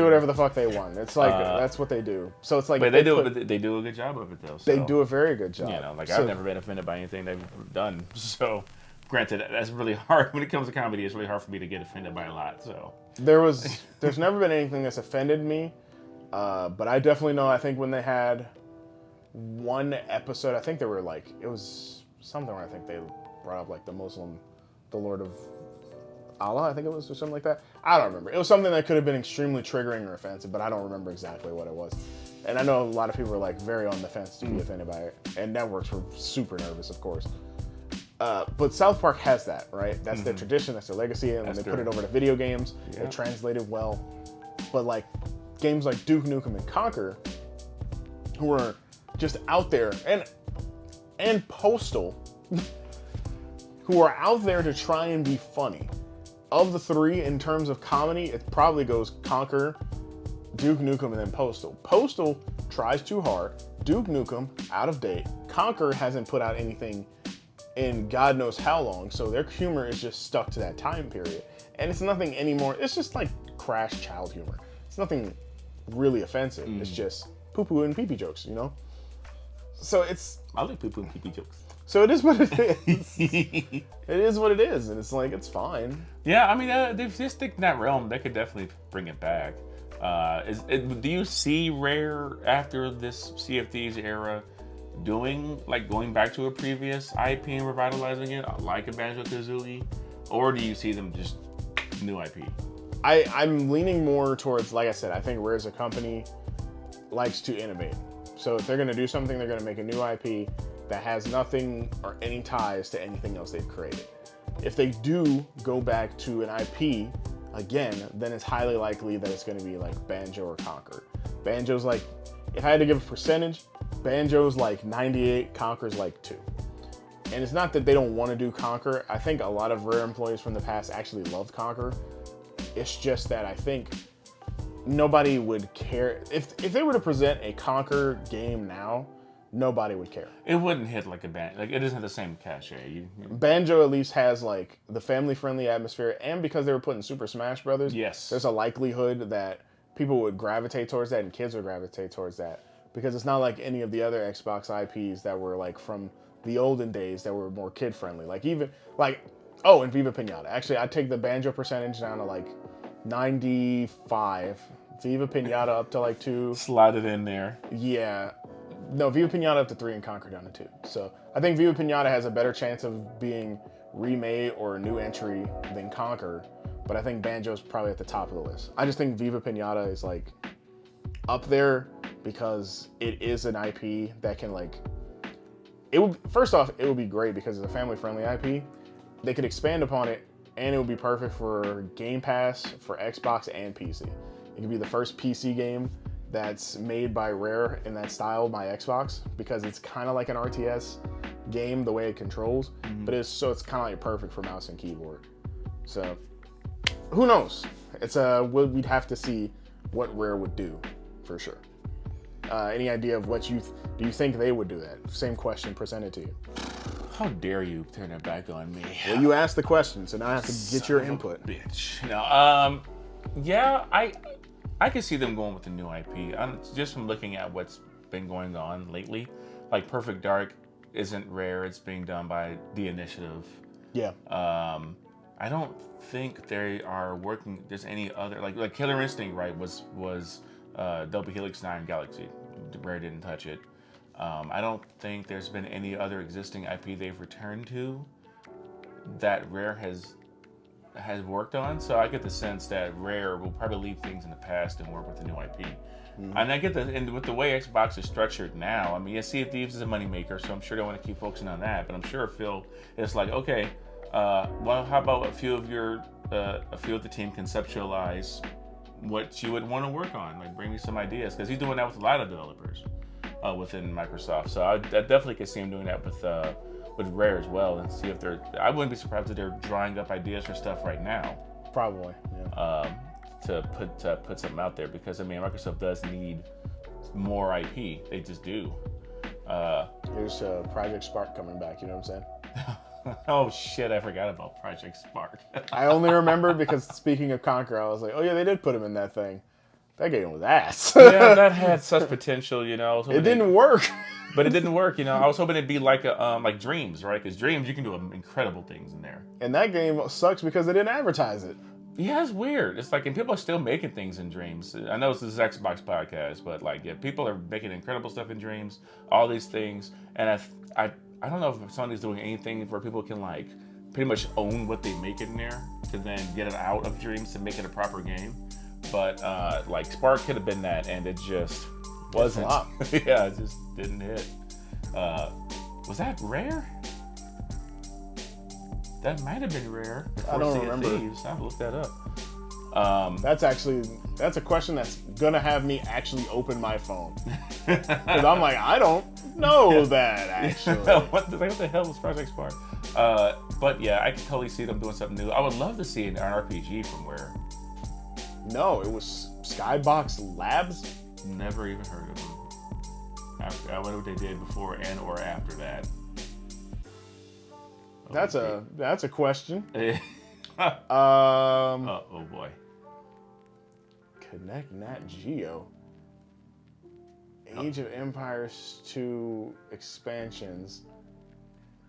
Speaker 1: whatever the fuck they want. It's like that's what they do. So it's like,
Speaker 2: but they do a good job of it though. So.
Speaker 1: They do a very good job.
Speaker 2: I've never been offended by anything they've done. So, granted, that's really hard when it comes to comedy. It's really hard for me to get offended by a lot. So.
Speaker 1: There's never been anything that's offended me, but I definitely know, I think when they had one episode, I think they were like, it was something where I think they brought up like the Lord of Allah, I think it was, or something like that. I don't remember. It was something that could have been extremely triggering or offensive, but I don't remember exactly what it was. And I know a lot of people were like very on the fence to be offended by it, and networks were super nervous, of course. But South Park has that, right? That's their tradition, that's their legacy, and when they put it over to video games, it translated well. But like games like Duke Nukem and Conquer, who are just out there, and Postal, who are out there to try and be funny. Of the three, in terms of comedy, it probably goes Conquer, Duke Nukem, and then Postal. Postal tries too hard. Duke Nukem, out of date. Conquer hasn't put out anything in God knows how long, so their humor is just stuck to that time period. And it's nothing anymore, it's just like crash child humor. It's nothing really offensive, it's just poo-poo and pee-pee jokes, you know? So
Speaker 2: I like poo-poo and pee-pee jokes.
Speaker 1: So it is what it is. It is what it is, and it's like, it's fine.
Speaker 2: Yeah, I mean, if they stick in that realm, they could definitely bring it back. Do you see Rare, after this Sea of Thieves era, going back to a previous IP and revitalizing it, like a Banjo-Kazooie? Or do you see them just new IP?
Speaker 1: I'm leaning more towards, like I said, I think Rare as a company likes to innovate. So if they're going to do something, they're going to make a new IP that has nothing or any ties to anything else they've created. If they do go back to an IP again, then it's highly likely that it's going to be like Banjo or Conquer. Banjo's like, if I had to give a percentage, Banjo's like 98, Conquer's like 2. And it's not that they don't want to do Conquer. I think a lot of Rare employees from the past actually loved Conquer. It's just that I think nobody would care. If they were to present a Conquer game now, nobody would care.
Speaker 2: It wouldn't hit like a Banjo. Like, it doesn't have the same cachet.
Speaker 1: Banjo at least has like the family-friendly atmosphere, and because they were putting Super Smash Brothers,
Speaker 2: yes,
Speaker 1: there's a likelihood that people would gravitate towards that and kids would gravitate towards that. Because it's not like any of the other Xbox IPs that were like from the olden days that were more kid-friendly. Like even, like, and Viva Pinata. Actually, I'd take the Banjo percentage down to like 95, Viva Pinata up to like 2.
Speaker 2: Slide it in there.
Speaker 1: Yeah. No, Viva Pinata up to 3 and Conquer down to 2. So I think Viva Pinata has a better chance of being remade or a new entry than Conquer. But I think Banjo's probably at the top of the list. I just think Viva Pinata is like up there because it is an IP that can like, first off, it would be great because it's a family-friendly IP. They could expand upon it and it would be perfect for Game Pass for Xbox and PC. It could be the first PC game that's made by Rare in that style by Xbox because it's kind of like an RTS game the way it controls, but it's kind of like perfect for mouse and keyboard. So who knows? We'd have to see what Rare would do for sure. Any idea of what do you think they would do that? Same question presented to you.
Speaker 2: How dare you turn it back on me?
Speaker 1: Well, you asked the question, so now I have to get your input.
Speaker 2: Bitch. No, yeah, I can see them going with the new IP. Just from looking at what's been going on lately, like Perfect Dark isn't Rare; it's being done by The Initiative.
Speaker 1: Yeah.
Speaker 2: I don't think they are working. There's any other like Killer Instinct, right? Was Double Helix 9 Galaxy. Rare didn't touch it. I don't think there's been any other existing IP they've returned to that Rare has worked on. So I get the sense that Rare will probably leave things in the past and work with the new IP. And I get that, and with the way Xbox is structured now, I mean, yeah, Sea of Thieves is a moneymaker, so I'm sure they want to keep focusing on that. But I'm sure Phil is like, okay, well, how about a few of the team conceptualize what you would want to work on, like bring me some ideas, because he's doing that with a lot of developers within Microsoft. So I definitely could see him doing that with Rare as well, and see if I wouldn't be surprised if they're drawing up ideas for stuff right now.
Speaker 1: Probably, yeah.
Speaker 2: To put something out there, because I mean Microsoft does need more IP. They just do.
Speaker 1: Here's Project Spark coming back. You know what I'm saying?
Speaker 2: Oh shit! I forgot about Project Spark.
Speaker 1: I only remember because speaking of Conquer, I was like, oh yeah, they did put him in that thing. That game was ass.
Speaker 2: Yeah, that had such potential, you know.
Speaker 1: It didn't work.
Speaker 2: But it didn't work, you know. I was hoping it'd be like Dreams, right? Because Dreams, you can do incredible things in there.
Speaker 1: And that game sucks because they didn't advertise it.
Speaker 2: Yeah, it's weird. It's like, and people are still making things in Dreams. I know this is Xbox podcast, but like, yeah, people are making incredible stuff in Dreams, all these things. And I don't know if Sony's doing anything where people can like pretty much own what they make in there to then get it out of Dreams to make it a proper game. But like Spark could have been that, and it just wasn't. Yeah, it just didn't hit. Was that Rare? That might have been Rare.
Speaker 1: I don't remember.
Speaker 2: Thieves. I have to look that up.
Speaker 1: That's a question that's gonna have me actually open my phone, because I'm like, I don't know that actually.
Speaker 2: What the hell was Project Spark? But yeah, I can totally see them doing something new. I would love to see an RPG from Rare.
Speaker 1: No, it was Skybox Labs.
Speaker 2: Never even heard of them. I wonder what they did before and or after that.
Speaker 1: That's a question.
Speaker 2: Oh boy.
Speaker 1: Connect Nat Geo. Age of Empires 2 expansions.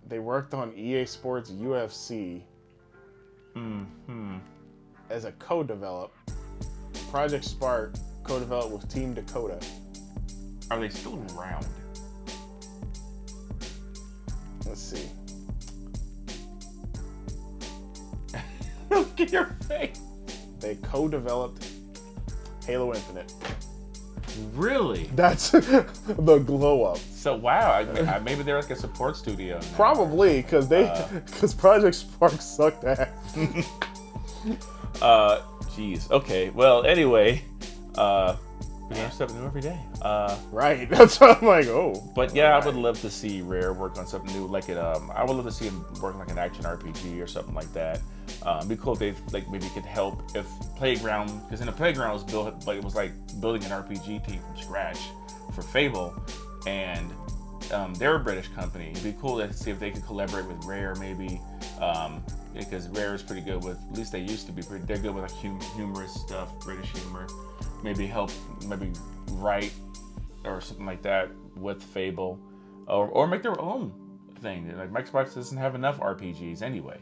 Speaker 1: They worked on EA Sports UFC as a co-develop. Project Spark co-developed with Team Dakota.
Speaker 2: Are they still around?
Speaker 1: Let's see.
Speaker 2: Look at your face.
Speaker 1: They co-developed Halo Infinite.
Speaker 2: Really?
Speaker 1: That's the glow up.
Speaker 2: So wow, maybe they're like a support studio now.
Speaker 1: Probably, because Project Spark sucked ass.
Speaker 2: Jeez. Okay. Well, anyway, we learn something new every day.
Speaker 1: Right. That's why I'm like, oh.
Speaker 2: But yeah, I would love to see Rare work on something new. Like I would love to see them work on like an action RPG or something like that. It'd be cool if they like maybe could help if Playground, because in the Playground was built, like it was like building an RPG team from scratch for Fable, and they're a British company. It'd be cool to see if they could collaborate with Rare maybe. Because Rare is pretty good with, at least they used to be they're good with like humorous stuff, British humor. Maybe write or something like that with Fable, or make their own thing. Like Xbox doesn't have enough RPGs anyway.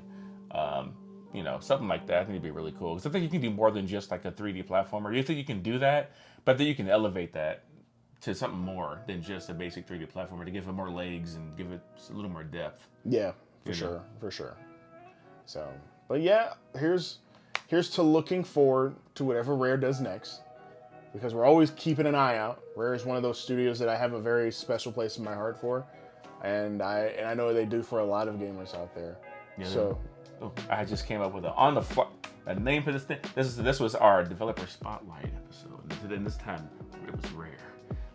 Speaker 2: something like that. I think it'd be really cool. Because I think you can do more than just like a 3D platformer. You think you can do that, but then you can elevate that to something more than just a basic 3D platformer to give it more legs and give it a little more depth.
Speaker 1: Yeah, for sure. So, but yeah, here's to looking forward to whatever Rare does next, because we're always keeping an eye out. Rare is one of those studios that I have a very special place in my heart for, and I know they do for a lot of gamers out there. Yeah, so,
Speaker 2: I just came up with a name for this thing. This was our developer spotlight episode, and this time it was Rare.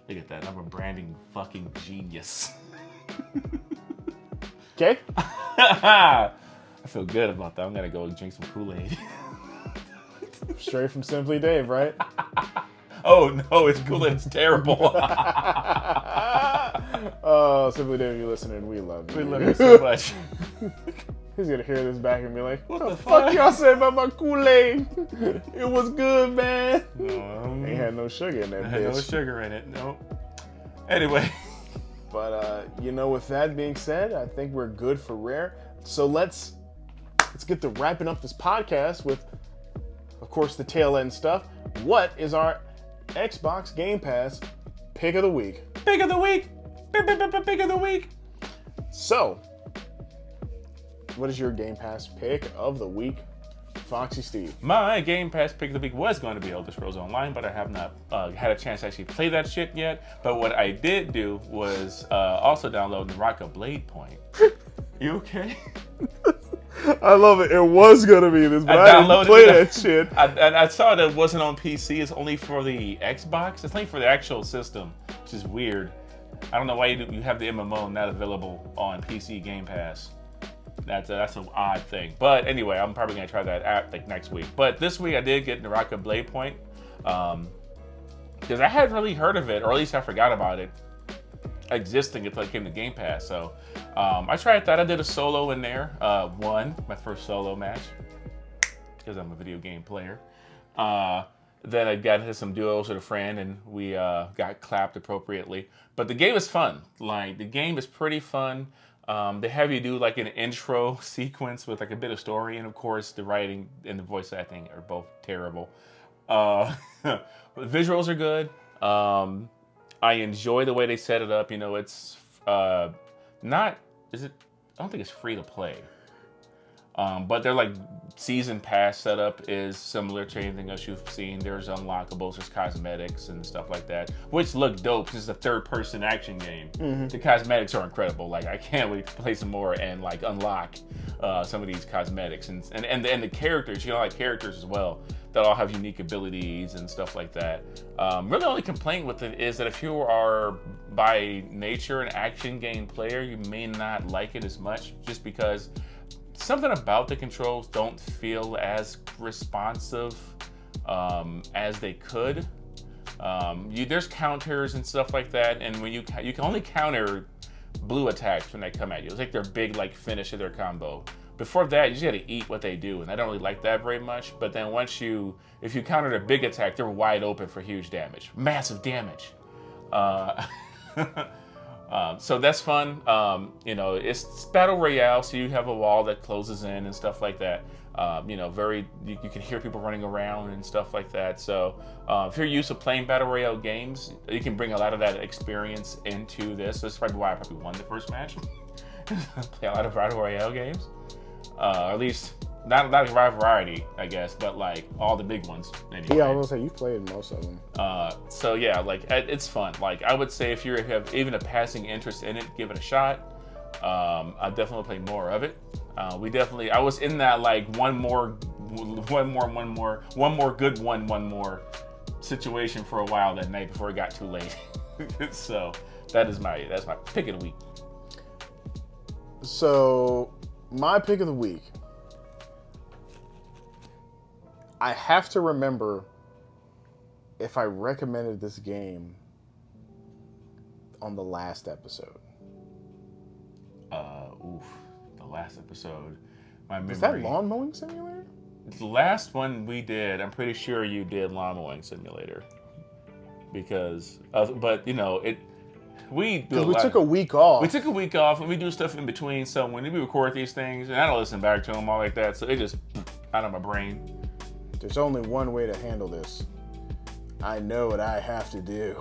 Speaker 2: Look at that. I'm a branding fucking genius.
Speaker 1: Okay.
Speaker 2: I feel good about that. I'm going to go and drink some Kool-Aid.
Speaker 1: Straight from Simply Dave, right?
Speaker 2: Oh, no. It's Kool-Aid. It's terrible.
Speaker 1: Oh, Simply Dave, you listening? We love you.
Speaker 2: We love you so much.
Speaker 1: He's going to hear this back and be like, what the fuck y'all say about my Kool-Aid? It was good, man. No. Ain't had no sugar in that bitch.
Speaker 2: No sugar in it. No. Anyway.
Speaker 1: But, with that being said, I think we're good for Rare. So let's get to wrapping up this podcast with, of course, the tail end stuff. What is our Xbox Game Pass pick of the week?
Speaker 2: Pick of the week. Pick of the week.
Speaker 1: So, what is your Game Pass pick of the week, Foxxy Steve?
Speaker 2: My Game Pass pick of the week was going to be Elder Scrolls Online, but I have not had a chance to actually play that shit yet. But what I did do was also download Naraka Blade Point. You okay?
Speaker 1: I love it. It was going to be this, but I didn't play that shit.
Speaker 2: I saw that it wasn't on PC. It's only for the Xbox. It's only for the actual system, which is weird. I don't know why you have the MMO not available on PC Game Pass. That's an odd thing. But anyway, I'm probably going to try that out next week. But this week I did get Naraka Blade Point. Because I hadn't really heard of it, or at least I forgot about it existing until it came to Game Pass. So I tried that. I did a solo in there. Won my first solo match because I'm a video game player. Then I got into some duos with a friend, and we got clapped appropriately. But the game is fun. The game is pretty fun. They have you do an intro sequence with a bit of story, and of course the writing and the voice acting are both terrible. The visuals are good. I enjoy the way they set it up. It's not. Is it? I don't think it's free to play. But their season pass setup is similar to anything else you've seen. There's unlockables, there's cosmetics and stuff like that, which look dope. This is a third-person action game. Mm-hmm. The cosmetics are incredible. I can't wait to play some more and unlock some of these cosmetics and the characters. Characters as well that all have unique abilities and stuff like that. Really, the only complaint with it is that if you are by nature an action game player, you may not like it as much, just because something about the controls don't feel as responsive as they could. There's counters and stuff like that, and when you can only counter blue attacks when they come at you. It's like their big finish of their combo. Before that, you just gotta eat what they do, and I don't really like that very much. But then if you counter their big attack, they're wide open for huge damage, massive damage. So that's fun. It's battle royale, so you have a wall that closes in and stuff like that. You can hear people running around and stuff like that. So if you're used to playing battle royale games, you can bring a lot of that experience into this. That's probably why I probably won the first match. Play a lot of battle royale games, at least. Not a variety, I guess, but all the big ones. Anyway.
Speaker 1: Yeah, I was gonna say you played most of them.
Speaker 2: So yeah, it's fun. I would say if you have even a passing interest in it, give it a shot. I'll definitely play more of it. I was in that one more good one situation for a while that night before it got too late. So that's my pick of the week.
Speaker 1: So my pick of the week. I have to remember if I recommended this game on the last episode.
Speaker 2: The last episode. My memory.
Speaker 1: Is that Lawn Mowing Simulator?
Speaker 2: The last one we did, I'm pretty sure you did Lawn Mowing Simulator. Because, we
Speaker 1: took a week off.
Speaker 2: We took a week off, and we do stuff in between. So when we record these things, and I don't listen back to them all like that, so it just out of my brain.
Speaker 1: There's only one way to handle this. I know what I have to do.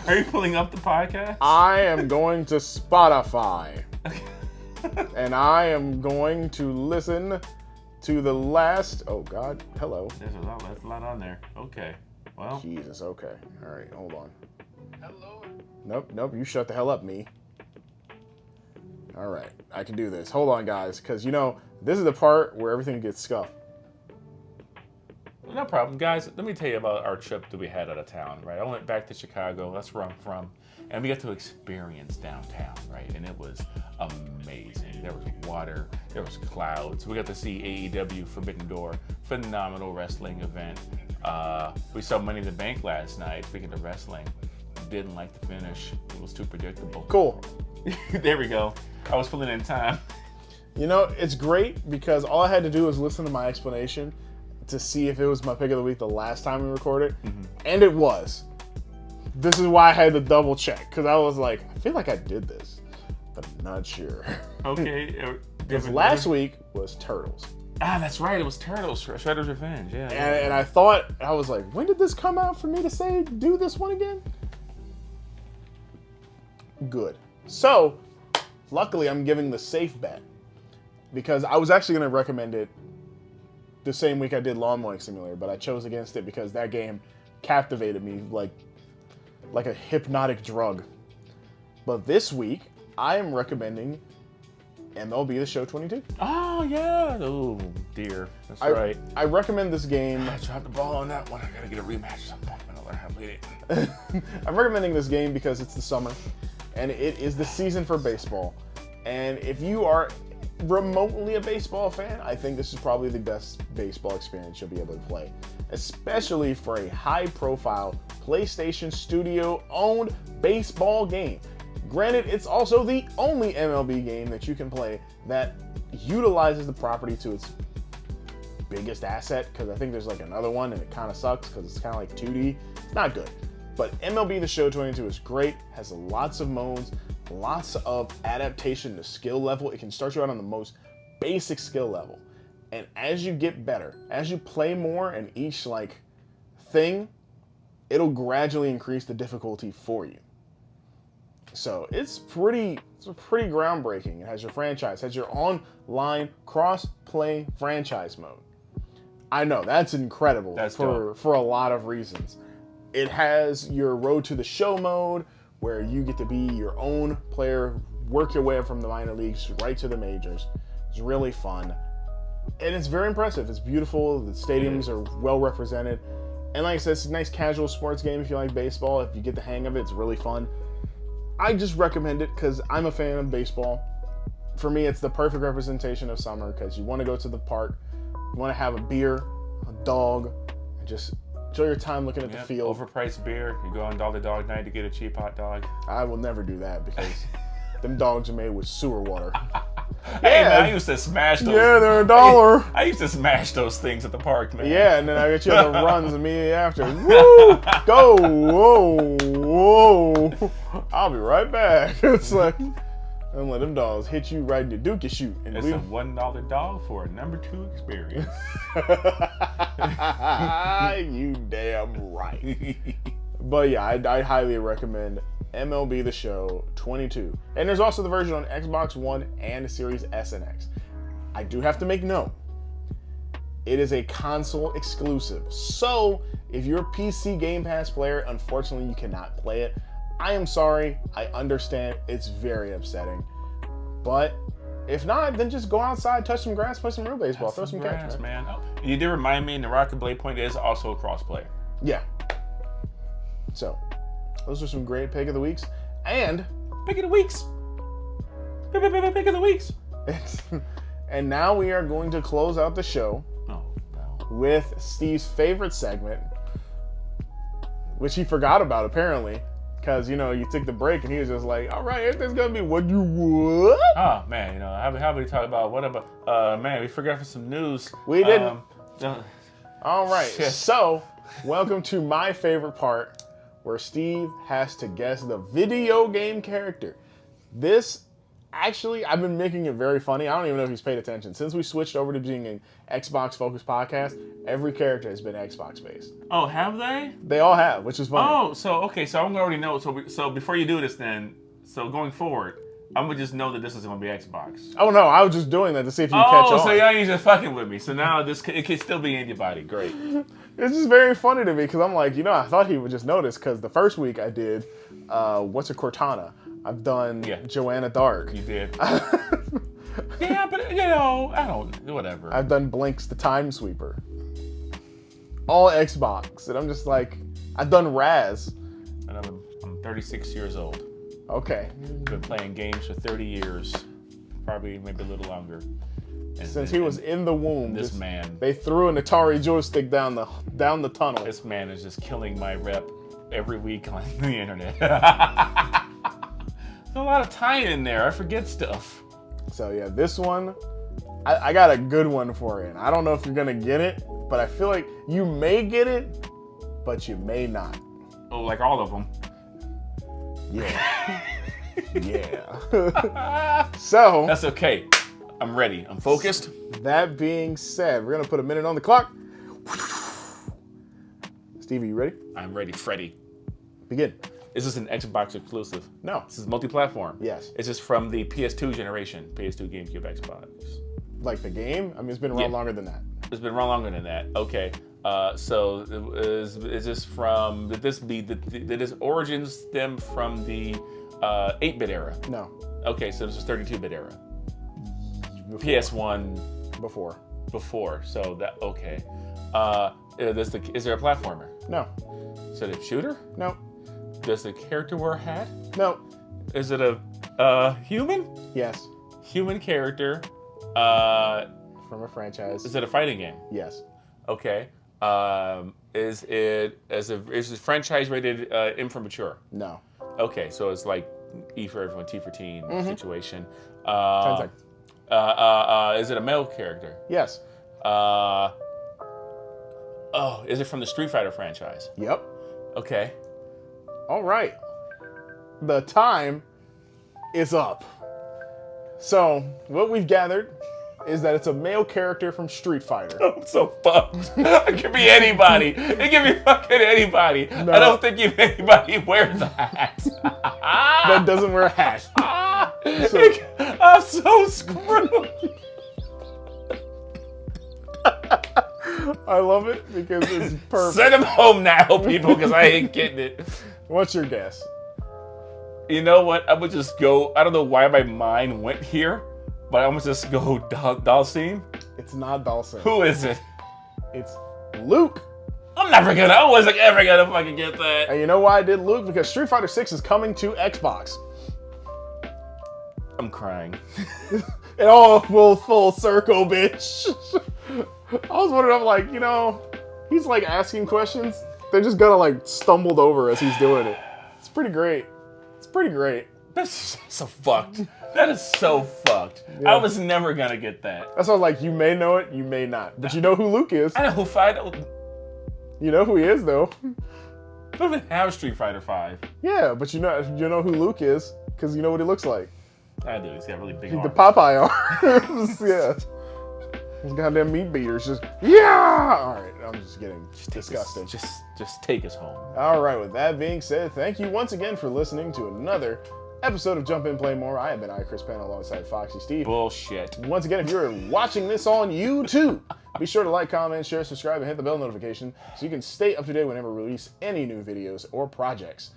Speaker 2: Are you pulling up the podcast?
Speaker 1: I am going to Spotify. And I am going to listen to the last... Oh, God. Hello.
Speaker 2: There's a lot on there. Okay. Well.
Speaker 1: Jesus, okay. All right, hold on. Hello. Nope. You shut the hell up, me. All right. I can do this. Hold on, guys, because, this is the part where everything gets scuffed.
Speaker 2: No problem. Guys, let me tell you about our trip that we had out of town, right? I went back to Chicago. That's where I'm from. And we got to experience downtown, right? And it was amazing. There was water. There was clouds. We got to see AEW Forbidden Door. Phenomenal wrestling event. We saw Money in the Bank last night. Speaking of wrestling, didn't like the finish. It was too predictable.
Speaker 1: Cool.
Speaker 2: There we go. I was pulling in time.
Speaker 1: It's great because all I had to do was listen to my explanation to see if it was my pick of the week the last time we recorded. Mm-hmm. And it was. This is why I had to double check, because I was like, I feel like I did this, but I'm not sure.
Speaker 2: Okay.
Speaker 1: Because last week was Turtles.
Speaker 2: Ah, that's right. It was Turtles. Shredder's Revenge. Yeah.
Speaker 1: And I thought, I was like, when did this come out for me to say, do this one again? Good. So, luckily, I'm giving the safe bet, because I was actually going to recommend it the same week I did Lawn Mowing Simulator, but I chose against it because that game captivated me like a hypnotic drug. But this week, I am recommending MLB The Show 22.
Speaker 2: Oh, yeah. Oh, dear. That's right.
Speaker 1: I recommend this game.
Speaker 2: I dropped the ball on that one. I got to get a rematch at some point. I'm going to learn how to play it.
Speaker 1: I'm recommending this game because it's the summer, and it is the season for baseball. And if you are remotely a baseball fan, I think this is probably the best baseball experience you'll be able to play, especially for a high-profile PlayStation Studio-owned baseball game. Granted, it's also the only MLB game that you can play that utilizes the property to its biggest asset, because I think there's like another one and it kind of sucks because it's kind of like 2D. It's not good. But MLB The Show 22 is great, has lots of modes, lots of adaptation to skill level. It can start you out on the most basic skill level. And as you get better, as you play more in each thing, it'll gradually increase the difficulty for you. So it's pretty groundbreaking. It has your franchise, has your online cross-play franchise mode. I know, that's incredible.
Speaker 2: That's
Speaker 1: for a lot of reasons. It has your Road to the Show mode, where you get to be your own player, work your way up from the minor leagues right to the majors. It's really fun. And it's very impressive. It's beautiful. The stadiums are well represented. And like I said, it's a nice casual sports game if you like baseball. If you get the hang of it, it's really fun. I just recommend it because I'm a fan of baseball. For me, it's the perfect representation of summer because you want to go to the park, you want to have a beer, a dog, and just enjoy your time looking at the field.
Speaker 2: Overpriced beer. You go on Dollar Dog Night to get a cheap hot dog.
Speaker 1: I will never do that because them dogs are made with sewer water.
Speaker 2: Hey, man, I used to smash those.
Speaker 1: Yeah, they're $1.
Speaker 2: I used to smash those things at the park, man.
Speaker 1: Yeah, and then I get you on the runs immediately after. Woo! Go! Whoa! I'll be right back. It's like, and let them dogs hit you right in the dookie shoot. And
Speaker 2: it's a $1 dog for a number 2 experience.
Speaker 1: You damn right. But yeah, I highly recommend MLB The Show 22. And there's also the version on Xbox One and Series S and X. I do have to make note, it is a console exclusive. So if you're a PC Game Pass player, unfortunately you cannot play it. I am sorry, I understand, it's very upsetting. But if not, then just go outside, touch some grass, play some real baseball, throw some catch, man.
Speaker 2: Oh, you did remind me, the Rocket Blade Point is also a cross-player.
Speaker 1: Yeah. So, those are some great pick of the weeks. And
Speaker 2: pick of the weeks. Pick of the weeks.
Speaker 1: And now we are going to close out the show with Steve's favorite segment, which he forgot about apparently, because you took the break and he was just like, "All right, everything's gonna be what you would."
Speaker 2: Oh man, how about we talk about what about? Man, we forgot for some news.
Speaker 1: We didn't. All right, so welcome to my favorite part, where Steve has to guess the video game character. This Actually, I've been making it very funny. I don't even know if he's paid attention. Since we switched over to being an Xbox-focused podcast, every character has been Xbox-based.
Speaker 2: Oh, have they?
Speaker 1: They all have, which is funny.
Speaker 2: Oh, so I'm already know. So before you do this, then, so going forward, I'm gonna just know that this is gonna be Xbox.
Speaker 1: Oh no, I was just doing that to see if you catch on.
Speaker 2: Oh, so y'all ain't just fucking with me. So now it can still be anybody. Great.
Speaker 1: It's just very funny to me because I'm like, I thought he would just notice because the first week I did, what's a Cortana? I've done Joanna Dark.
Speaker 2: You did. Yeah, but I don't. Whatever.
Speaker 1: I've done Blinks the Time Sweeper. All Xbox, and I'm just like, I've done Raz.
Speaker 2: And I'm 36 years old.
Speaker 1: Okay.
Speaker 2: Been playing games for 30 years, probably maybe a little longer.
Speaker 1: Since he was in the womb,
Speaker 2: this man.
Speaker 1: They threw an Atari joystick down the tunnel.
Speaker 2: This man is just killing my rep every week on the internet. There's a lot of time in there. I forget stuff.
Speaker 1: So yeah, this one, I got a good one for you. And I don't know if you're gonna get it, but I feel like you may get it, but you may not.
Speaker 2: Oh, like all of them.
Speaker 1: Yeah. Yeah. So
Speaker 2: that's okay. I'm ready. I'm focused.
Speaker 1: That being said, we're gonna put a minute on the clock. Steve, are you ready?
Speaker 2: I'm ready, Freddy.
Speaker 1: Begin.
Speaker 2: Is this an Xbox exclusive?
Speaker 1: No.
Speaker 2: This is multi-platform?
Speaker 1: Yes.
Speaker 2: Is this from the PS2 generation? PS2, GameCube, Xbox?
Speaker 1: Like the game? I mean, it's been around longer than that.
Speaker 2: It's been around longer than that. Okay. So is this from, did this origins stem from the 8-bit era?
Speaker 1: No.
Speaker 2: Okay, so this is 32-bit era.
Speaker 1: Before.
Speaker 2: PS1. Before. So that, okay. Is there a platformer?
Speaker 1: No.
Speaker 2: Is it a shooter?
Speaker 1: No.
Speaker 2: Does the character wear a hat?
Speaker 1: No.
Speaker 2: Is it a human?
Speaker 1: Yes.
Speaker 2: Human character.
Speaker 1: From a franchise.
Speaker 2: Is it a fighting game?
Speaker 1: Yes.
Speaker 2: Okay. Is this franchise rated M for mature?
Speaker 1: No.
Speaker 2: Okay, so it's like E for everyone, T for teen situation.
Speaker 1: 10 seconds.
Speaker 2: Is it a male character?
Speaker 1: Yes.
Speaker 2: Is it from the Street Fighter franchise?
Speaker 1: Yep.
Speaker 2: Okay.
Speaker 1: All right. The time is up. So, what we've gathered is that it's a male character from Street Fighter.
Speaker 2: I'm so fucked. It could be anybody. It could be fucking anybody. No. I don't think anybody wears a hat.
Speaker 1: That doesn't wear a hat.
Speaker 2: I'm so screwed.
Speaker 1: I love it because it's perfect.
Speaker 2: Send him home now, people, because I ain't getting it.
Speaker 1: What's your guess?
Speaker 2: You know what? I would just go, I don't know why my mind went here, but I'm going to just go Dalsim.
Speaker 1: It's not Dalsim.
Speaker 2: Who is it?
Speaker 1: It's Luke.
Speaker 2: I wasn't ever going to fucking get that.
Speaker 1: And you know why I did Luke? Because Street Fighter 6 is coming to Xbox.
Speaker 2: I'm crying.
Speaker 1: It all will full circle, bitch. I was wondering, I'm like, he's like asking questions. They're just gonna like stumbled over as he's doing it. It's pretty great.
Speaker 2: That's so fucked. That is so fucked. Yeah. I was never gonna get that.
Speaker 1: That's why I was like, you may know it, you may not. But you know who Luke is.
Speaker 2: I know who Fido.
Speaker 1: You know who he is, though.
Speaker 2: I don't even have Street Fighter 5.
Speaker 1: Yeah, but you know who Luke is, because you know what he looks like.
Speaker 2: I do. He's got really big arms.
Speaker 1: The Popeye arms. Yeah. Those goddamn meat beaters just, yeah! All right, I'm just getting disgusted.
Speaker 2: Just take us home.
Speaker 1: All right, with that being said, thank you once again for listening to another episode of Jump In, Play More. I have been iChrisPanda alongside Foxxy Steve.
Speaker 2: Bullshit.
Speaker 1: Once again, if you're watching this on YouTube, be sure to like, comment, share, subscribe, and hit the bell notification so you can stay up to date whenever we release any new videos or projects.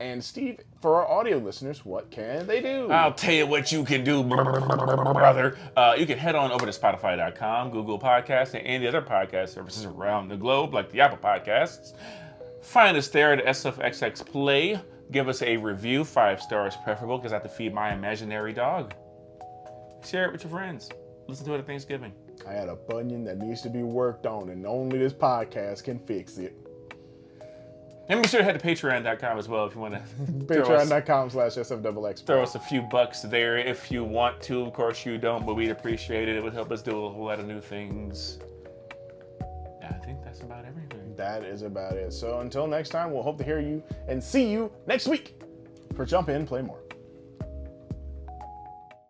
Speaker 1: And Steve, for our audio listeners, what can they do?
Speaker 2: I'll tell you what you can do, brother. You can head on over to Spotify.com, Google Podcasts, and any other podcast services around the globe, like the Apple Podcasts. Find us there at SFXX Play. Give us a review, 5 stars preferable, because I have to feed my imaginary dog. Share it with your friends. Listen to it at Thanksgiving.
Speaker 1: I had a bunion that needs to be worked on, and only this podcast can fix it.
Speaker 2: And be sure to head to Patreon.com as well if you want to.
Speaker 1: Patreon.com/SFXX.
Speaker 2: Throw us a few bucks there if you want to. Of course you don't, but we'd appreciate it. It would help us do a whole lot of new things. I think that's about everything.
Speaker 1: That is about it. So until next time, we'll hope to hear you and see you next week for Jump In, Play More.